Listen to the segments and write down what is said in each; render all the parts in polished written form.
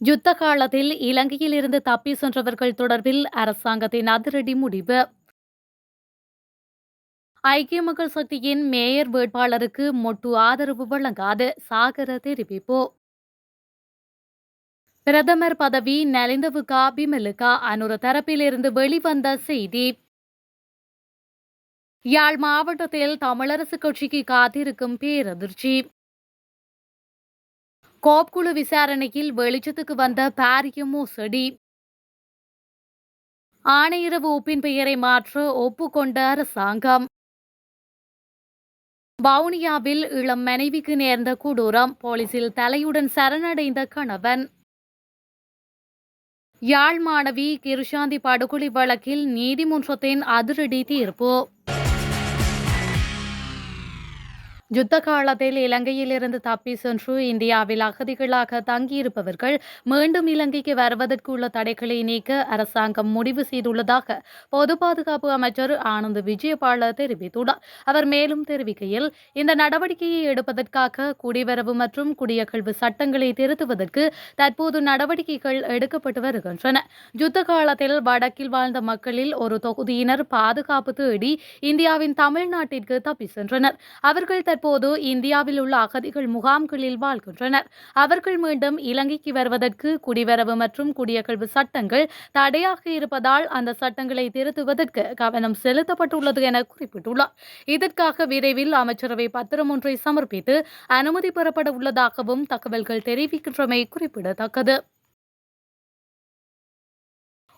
யுத்த காலத்தில் இலங்கையில் இருந்து தப்பி சென்றவர்கள் தொடர்பில் அரசாங்கத்தின் அதிரடி முடிவு. ஐக்கிய மக்கள் சக்தியின் மேயர் வேட்பாளருக்கு மொட்டு ஆதரவு வழங்காது சாகர தெரிவிப்பு. பிரதமர் பதவி நலிந்தவுக்கா பிமலுக்கா அனுர தரப்பிலிருந்து வெளிவந்த செய்தி. யாழ் மாவட்டத்தில் தமிழரசு கட்சிக்கு காத்திருக்கும் பேரதிர்ச்சி. கோப் குழு விசாரணையில் வெளிச்சத்துக்கு வந்த பாரிய மோசடி. ஆணையரவு ஒப்பின் பெயரை மாற்ற ஒப்புக்கொண்ட அரசாங்கம். வவுனியாவில் இளம் மனைவிக்கு நேர்ந்த கொடூரம், போலீசில் தலையுடன் சரணடைந்த கணவன். யாழ் மாணவி கிருஷாந்தி படுகொலை வழக்கில் நீதிமன்றத்தின் அதிரடி தீர்ப்பு. யுத்த காலத்தில் இலங்கையிலிருந்து தப்பி சென்று இந்தியாவில் அகதிகளாக தங்கியிருப்பவர்கள் மீண்டும் இலங்கைக்கு வருவதற்குள்ள தடைகளை நீக்க அரசாங்கம் முடிவு செய்துள்ளதாக பொது பாதுகாப்பு அமைச்சர் ஆனந்த் விஜயபால தெரிவித்துள்ளார். அவர் மேலும் தெரிவிக்கையில், இந்த நடவடிக்கையை எடுப்பதற்காக குடிவரவு மற்றும் குடியகழ்வு சட்டங்களை திருத்துவதற்கு தற்போது நடவடிக்கைகள் எடுக்கப்பட்டு வருகின்றன. யுத்த காலத்தில் வடக்கில் வாழ்ந்த மக்களில் ஒரு தொகுதியினர் பாதுகாப்பு தேடி இந்தியாவின் தமிழ்நாட்டிற்கு தப்பி சென்றனர். அவர்கள் தற்போது இந்தியாவில் உள்ள அகதிகள் முகாம்களில் வாழ்கின்றனர். அவர்கள் மீண்டும் இலங்கைக்கு வருவதற்கு குடிவரவு மற்றும் குடியகழ்வு சட்டங்கள் தடையாக இருப்பதால் அந்த சட்டங்களை திருத்துவதற்கு கவனம் செலுத்தப்பட்டுள்ளது என குறிப்பிட்டுள்ளார். இதற்காக விரைவில் அமைச்சரவை பத்திரம் ஒன்றை சமர்ப்பித்து அனுமதி பெறப்பட உள்ளதாகவும் தகவல்கள் தெரிவிக்கின்றமை குறிப்பிடத்தக்கது.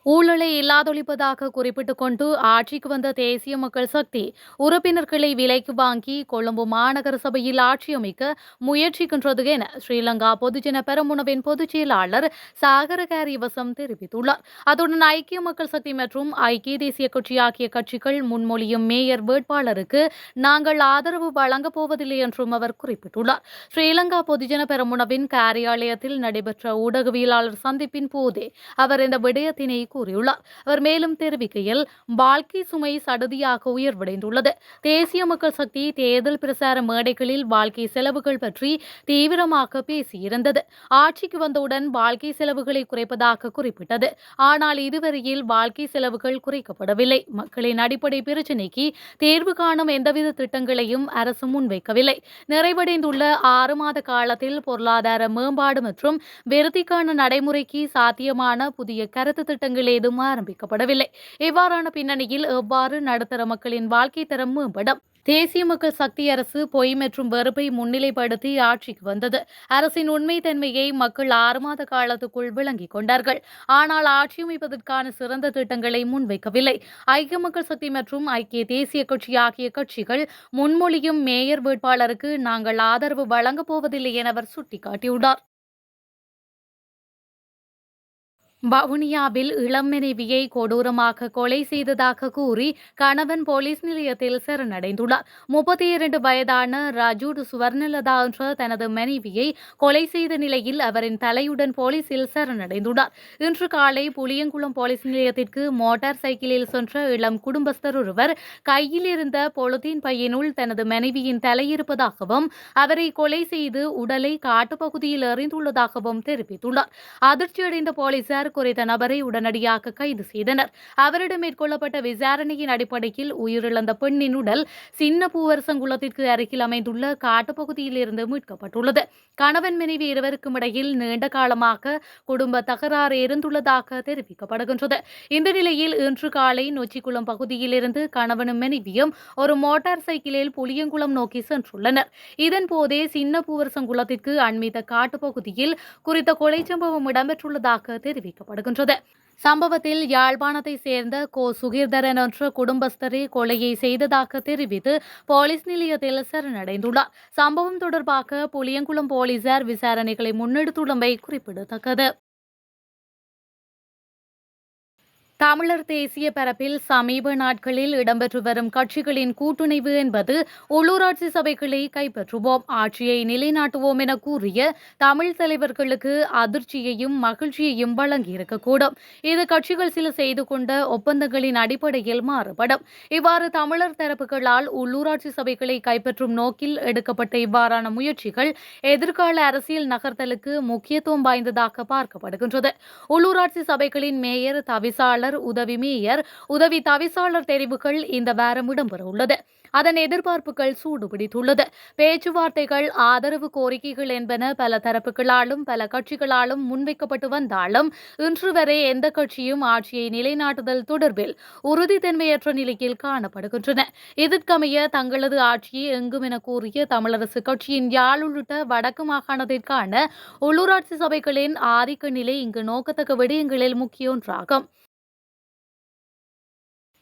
ஊழலை இல்லாதொழிப்பதாக குறிப்பிட்டுக் கொண்டு ஆட்சிக்கு வந்த தேசிய மக்கள் சக்தி உறுப்பினர்களை விலைக்கு வாங்கி கொழும்பு மாநகர சபையில் ஆட்சி அமைக்க முயற்சிக்கின்றது என ஸ்ரீலங்கா பொதுஜன பெரமுனவின் பொதுச் செயலாளர் சாகர காரியவசம் தெரிவித்துள்ளார். அதுடன் ஐக்கிய மக்கள் சக்தி மற்றும் ஐக்கிய தேசிய கட்சி ஆகிய கட்சிகள் முன்மொழியும் மேயர் வேட்பாளருக்கு நாங்கள் ஆதரவு வழங்கப் போவதில்லை என்றும் அவர் குறிப்பிட்டுள்ளார். ஸ்ரீலங்கா பொதுஜன பெரமுனவின் காரியாலயத்தில் நடைபெற்ற ஊடகவியலாளர் சந்திப்பின் போதே அவர் இந்த விடயத்தினை கூறியுள்ளார். அவர் மேலும் தெரிவிக்கையில், வாழ்க்கை சுமை சடுதியாக உயர்வடைந்துள்ளது. தேசிய மக்கள் சக்தி தேர்தல் பிரசார மேடைகளில் வாழ்க்கை செலவுகள் பற்றி தீவிரமாக பேசியிருந்தது. ஆட்சிக்கு வந்தவுடன் வாழ்க்கை செலவுகளை குறைப்பதாக குறிப்பிட்டது. ஆனால் இதுவரையில் வாழ்க்கை செலவுகள் குறைக்கப்படவில்லை. மக்களின் அடிப்படை பிரச்சினைக்கு தீர்வு காணும் எந்தவித திட்டங்களையும் அரசு முன்வைக்கவில்லை. நிறைவடைந்துள்ள 6 மாத காலத்தில் பொருளாதார மேம்பாடு மற்றும் விருத்திக்கான நடைமுறைக்கு சாத்தியமான புதிய கருத்து திட்டங்கள் ஏதும் ஆரம்பிக்கப்படவில்லை. இவ்வாறான பின்னணியில் எவ்வாறு நடுத்தர மக்களின் வாழ்க்கை தரம் மேம்படும்? தேசிய மக்கள் சக்தி அரசு பொய் மற்றும் வெறுப்பை முன்னிலைப்படுத்தி ஆட்சிக்கு வந்தது. அரசின் உண்மைத்தன்மையை மக்கள் 6 மாத காலத்துக்குள் விளங்கிக் கொண்டார்கள். ஆனால் ஆட்சி அமைப்பதற்கான சிறந்த திட்டங்களை முன்வைக்கவில்லை. ஐக்கிய மக்கள் சக்தி மற்றும் ஐக்கிய தேசிய கட்சி ஆகிய கட்சிகள் முன்மொழியும் மேயர் வேட்பாளருக்கு நாங்கள் ஆதரவு வழங்கப் போவதில்லை என அவர் சுட்டிக்காட்டியுள்ளார். வவுனியாவில் இளம் மனைவியை கொடூரமாக கொலை செய்ததாக கூறி கணவன் போலீஸ் நிலையத்தில் சரணடைந்துள்ளார். 32 வயதான ராஜூட் சுவர்ணலதா என்ற தனது மனைவியை கொலை செய்த நிலையில் அவரின் தலையுடன் போலீசில் சரணடைந்துள்ளார். இன்று காலை புளியங்குளம் போலீஸ் நிலையத்திற்கு மோட்டார் சைக்கிளில் சென்ற இளம் குடும்பஸ்தர் ஒருவர் கையில் இருந்த பொலித்தீன் பையினுள் தனது மனைவியின் தலை இருப்பதாகவும் அவரை கொலை செய்து உடலை காட்டுப்பகுதியில் எறிந்துள்ளதாகவும் தெரிவித்துள்ளார். அதிர்ச்சியடைந்த போலீசார் குறித்த நபரை உடனடியாக கைது செய்தனர். அவரிடம் மேற்கொள்ளப்பட்ட விசாரணையின் அடிப்படையில் உயிரிழந்த பெண்ணின் உடல் சின்ன பூவரசங்குளத்திற்கு அருகில் அமைந்துள்ள காட்டுப்பகுதியில் இருந்து மீட்கப்பட்டுள்ளது. கணவன் மனைவி இருவருக்கும் இடையில் நீண்ட காலமாக குடும்ப தகராறு இருந்துள்ளதாக தெரிவிக்கப்படுகின்றது. இந்த நிலையில் இன்று காலை நொச்சிக்குளம் பகுதியில் இருந்து கணவனும் மனைவியும் ஒரு மோட்டார் சைக்கிளில் புளியங்குளம் நோக்கி சென்றுள்ளனர். இதன்போதே சின்ன பூவரசங்குளத்திற்கு அண்மித்த காட்டுப்பகுதியில் குறித்த கொலை சம்பவம் இடம்பெற்றுள்ளதாக தெரிவிக்கப்படுகின்றது. சம்பவத்தில் யாழ்ப்பாணத்தை சேர்ந்த சுகீர்தரன் என்ற குடும்பஸ்தரே கொலையை செய்ததாக தெரிவித்து போலீஸ் நிலையத்தில் சரணடைந்துள்ளார். சம்பவம் தொடர்பாக புளியங்குளம் போலீசார் விசாரணைகளை முன்னெடுத்துள்ளமை குறிப்பிடத்தக்கது. தமிழர் தேசிய பரப்பில் சமீப நாட்களில் இடம்பெற்று வரும் கட்சிகளின் கூட்டுணைவு என்பது உள்ளூராட்சி சபைகளை கைப்பற்றுவோம், ஆட்சியை நிலைநாட்டுவோம் என கூறிய தமிழ் தலைவர்களுக்கு அதிர்ச்சியையும் மகிழ்ச்சியையும் வழங்கியிருக்கக்கூடும். இது கட்சிகள் சில செய்து கொண்ட ஒப்பந்தங்களின் அடிப்படையில் மாறுபடும். இவ்வாறு தமிழர் தரப்புகளால் உள்ளூராட்சி சபைகளை கைப்பற்றும் நோக்கில் எடுக்கப்பட்ட இவ்வாறான முயற்சிகள் எதிர்கால அரசியல் நகர்த்தலுக்கு முக்கியத்துவம் வாய்ந்ததாக பார்க்கப்படுகின்றது. உள்ளூராட்சி சபைகளின் மேயர், தவிசாளர், உதவி மேயர், உதவி தவிசாளர் தெரிவுகள் இந்த வாரம் இடம்பெறவுள்ளது. அதன் எதிர்பார்ப்புகள் சூடுபிடித்துள்ளது. பேச்சுவார்த்தைகள், ஆதரவு கோரிக்கைகள் என்பன பல தரப்புகளாலும் பல கட்சிகளாலும் முன்வைக்கப்பட்டு வந்தாலும் இன்று வரை எந்த கட்சியும் ஆட்சியை நிலைநாட்டுதல் தொடர்பில் உறுதித்தன்மையற்ற நிலையில் காணப்படுகின்றன. இதற்கமைய தங்களது ஆட்சியை எங்கும் என கூறிய தமிழரசு கட்சியின் யாழ் உள்ளிட்ட வடக்கு மாகாணத்திற்கான உள்ளூராட்சி சபைகளின் ஆதிக்க நிலை இங்கு நோக்கத்தக்க விடயங்களில் முக்கிய ஒன்றாகும்.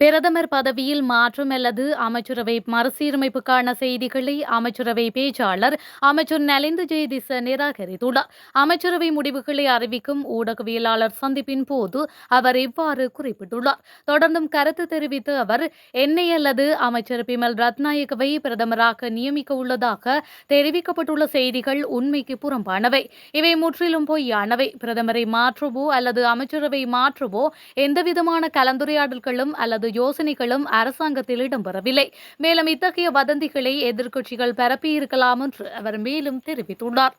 பிரதமர் பதவியில் மாற்றம் அல்லது அமைச்சரவை மறுசீரமைப்புக்கான செய்திகளை அமைச்சரவை பேச்சாளர் அமைச்சர் நலிந்து ஜெயதிச நிராகரித்துள்ளார். அமைச்சரவை முடிவுகளை அறிவிக்கும் ஊடகவியலாளர் சந்திப்பின் போது அவர் இவ்வாறு குறிப்பிட்டுள்ளார். தொடர்ந்தும் கருத்து தெரிவித்த அவர், எண்ணெய் அல்லது அமைச்சர் பிமல் ரத்நாயக்கவை பிரதமராக நியமிக்க உள்ளதாக தெரிவிக்கப்பட்டுள்ள செய்திகள் உண்மைக்கு புறம்பானவை. இவை முற்றிலும் பொய்யானவை. பிரதமரை மாற்றவோ அல்லது அமைச்சரவை மாற்றவோ எந்தவிதமான கலந்துரையாடல்களும் அல்லது யோசனைகளும் அரசாங்கத்தில் இடம்பெறவில்லை. மேலும் இத்தகைய வதந்திகளை எதிர்க்கட்சிகள் பரப்பியிருக்கலாம் என்று அவர் மேலும் தெரிவித்துள்ளார்.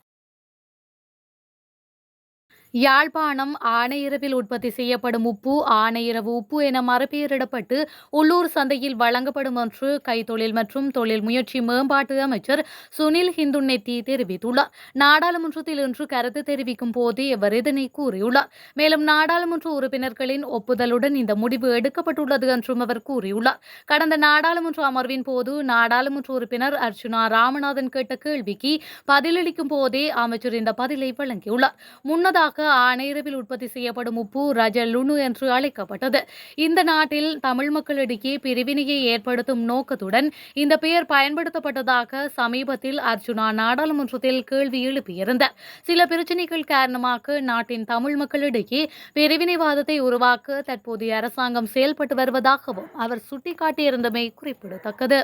யாழ்ப்பாணம் ஆணையரவில் உற்பத்தி செய்யப்படும் உப்பு ஆணையரவு உப்பு என மறுபெயரிடப்பட்டு உள்ளூர் சந்தையில் வழங்கப்படும் என்று கைத்தொழில் மற்றும் தொழில் முயற்சி மேம்பாட்டு அமைச்சர் சுனில் ஹிந்துநெத்தி தெரிவித்துள்ளார். நாடாளுமன்றத்தில் இன்று கருத்து தெரிவிக்கும் போதே அவர் இதனை கூறியுள்ளார். மேலும் நாடாளுமன்ற உறுப்பினர்களின் ஒப்புதலுடன் இந்த முடிவு எடுக்கப்பட்டுள்ளது என்றும் அவர் கூறியுள்ளார். கடந்த நாடாளுமன்ற அமர்வின் போது நாடாளுமன்ற உறுப்பினர் அர்ச்சுனா ராமநாதன் கேட்ட கேள்விக்கு பதிலளிக்கும் போதே அமைச்சர் இந்த பதிலை வழங்கியுள்ளார். முன்னதாக ஆணையரவில் உற்பத்தி செய்யப்படும் உப்பு ரஜலுணு என்று அழைக்கப்பட்டது. இந்த நாட்டில் தமிழ் மக்களிடையே பிரிவினையை ஏற்படுத்தும் நோக்கத்துடன் இந்த பெயர் பயன்படுத்தப்பட்டதாக சமீபத்தில் அர்ச்சுனா நாடாளுமன்றத்தில் கேள்வி எழுப்பியிருந்தார். சில பிரச்சினைகள் காரணமாக நாட்டின் தமிழ் மக்களிடையே பிரிவினைவாதத்தை உருவாக்க தற்போதைய அரசாங்கம் செயல்பட்டு வருவதாகவும் அவர் சுட்டிக்காட்டியிருந்தமை குறிப்பிடத்தக்கது.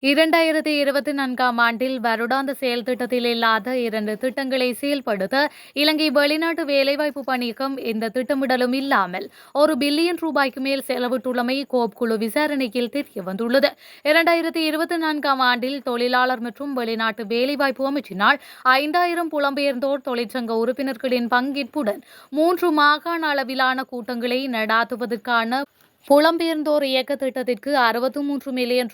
2024ஆம் ஆண்டில் வருடாந்த செயல் திட்டத்தில் இல்லாத 2 திட்டங்களை செயல்படுத்த இலங்கை வெளிநாட்டு வேலைவாய்ப்பு பணியகம் எந்த திட்டமிடலும் இல்லாமல் $1 பில்லியன் மேல் செலவிட்டுள்ளமை கோப் குழு விசாரணையில் தெரியவந்துள்ளது. 2024ஆம் ஆண்டில் தொழிலாளர் மற்றும் வெளிநாட்டு வேலைவாய்ப்பு அமைச்சினால் 5000 புலம்பெயர்ந்தோர் தொழிற்சங்க உறுப்பினர்களின் பங்கேற்புடன் 3 மாகாண அளவிலான கூட்டங்களை நடாத்துவதற்கான புலம்பெயர்ந்தோர் இயக்க திட்டத்திற்கு $63 மில்லியன்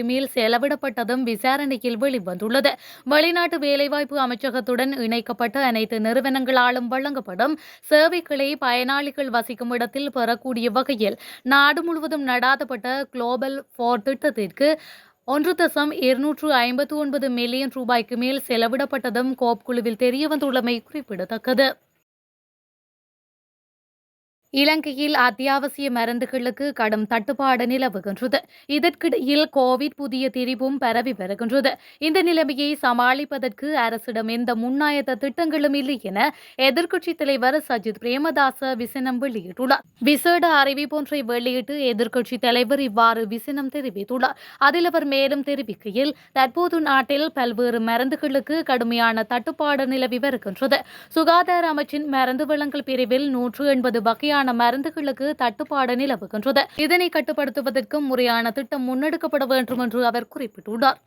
மேல் செலவிடப்பட்டதும் விசாரணையில் வெளிவந்துள்ளது. வெளிநாட்டு வேலைவாய்ப்பு அமைச்சகத்துடன் இணைக்கப்பட்ட அனைத்து நிறுவனங்களாலும் வழங்கப்படும் சேவைகளை பயனாளிகள் வசிக்கும் இடத்தில் பெறக்கூடிய வகையில் நாடு முழுவதும் நடாத்தப்பட்ட குளோபல் 4 திட்டத்திற்கு $1.259 மில்லியன் மேல் செலவிடப்பட்டதும் கோப் குழுவில் தெரியவந்துள்ளமை குறிப்பிடத்தக்கது. இலங்கையில் அத்தியாவசிய மருந்துகளுக்கு கடும் தட்டுப்பாடு நிலவுகின்றது. இதற்கிடையில் கோவிட் புதிய திரிவும் பரவி வருகின்றது. இந்த நிலைமையை சமாளிப்பதற்கு அரசிடம் எந்த முன்னாயத்த திட்டங்களும் இல்லை என எதிர்க்கட்சித் தலைவர் சஜித் பிரேமதாச விசனம் வெளியிட்டுள்ளார். விசேட அறிவிப்பொன்றை வெளியிட்டு எதிர்க்கட்சித் தலைவர் இவ்வாறு விசனம் தெரிவித்துள்ளார். அதில் அவர் மேலும் தெரிவிக்கையில், தற்போது நாட்டில் பல்வேறு மருந்துகளுக்கு கடுமையான தட்டுப்பாடு நிலவி வருகின்றது. சுகாதார அமைச்சின் மருந்து வழங்கல் பிரிவில் 180 வகையான மருந்துகளுக்கு தட்டுப்பாடு நிலவுகின்றது. இதனை கட்டுப்படுத்துவதற்கு முறையான திட்டம் முன்னெடுக்கப்பட வேண்டும் என்று அவர் குறிப்பிட்டுள்ளார்.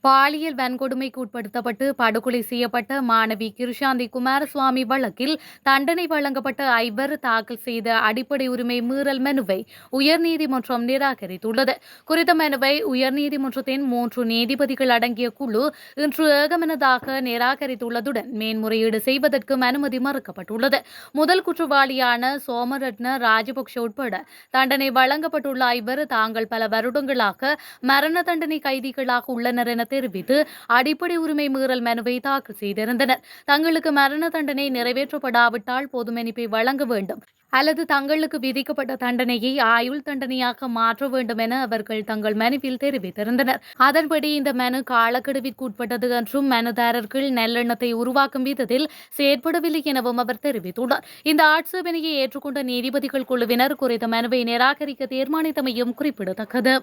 பாலியல் வன்கொடுமைக்கு உட்படுத்தப்பட்டு படுகொலை செய்யப்பட்ட மாணவி கிருஷாந்தி குமாரசுவாமி வழக்கில் தண்டனை வழங்கப்பட்ட ஐவர் தாக்கல் செய்த அடிப்படை உரிமை மீறல் மனுவை உயர்நீதிமன்றம் நிராகரித்துள்ளது. குறித்த மனுவை உயர்நீதிமன்றத்தின் 3 நீதிபதிகள் அடங்கிய குழு இன்று ஏகமனதாக நிராகரித்துள்ளதுடன் மேன்முறையீடு செய்வதற்கும் அனுமதி மறுக்கப்பட்டுள்ளது. முதல் குற்றவாளியான சோமரட்ன ராஜபக்ஷ உட்பட தண்டனை வழங்கப்பட்டுள்ள ஐவர் தாங்கள் பல வருடங்களாக மரண தண்டனை கைதிகளாக உள்ளனர் என தெரிவித்து அடிப்படை உரிமை மீறல் மனுவை தாக்கல் செய்திருந்தனர். தங்களுக்கு மரண தண்டனை நிறைவேற்றப்படாவிட்டால் பொது மன்னிப்பை வழங்க வேண்டும் அல்லது தங்களுக்கு விதிக்கப்பட்ட தண்டனையை ஆயுள் தண்டனையாக மாற்ற வேண்டும் என அவர்கள் தங்கள் மனுவில் தெரிவித்திருந்தனர். அதன்படி இந்த மனு காலக்கெடுவிற்கு உட்பட்டது என்றும் மனுதாரர்கள் நல்லெண்ணத்தை உருவாக்கும் விதத்தில் செயற்படவில்லை எனவும் அவர் தெரிவித்துள்ளார். இந்த ஆட்சேபனையை ஏற்றுக்கொண்ட நீதிபதிகள் குழுவினர் குறித்த மனுவை நிராகரிக்க தீர்மானித்தமையும் குறிப்பிடத்தக்கது.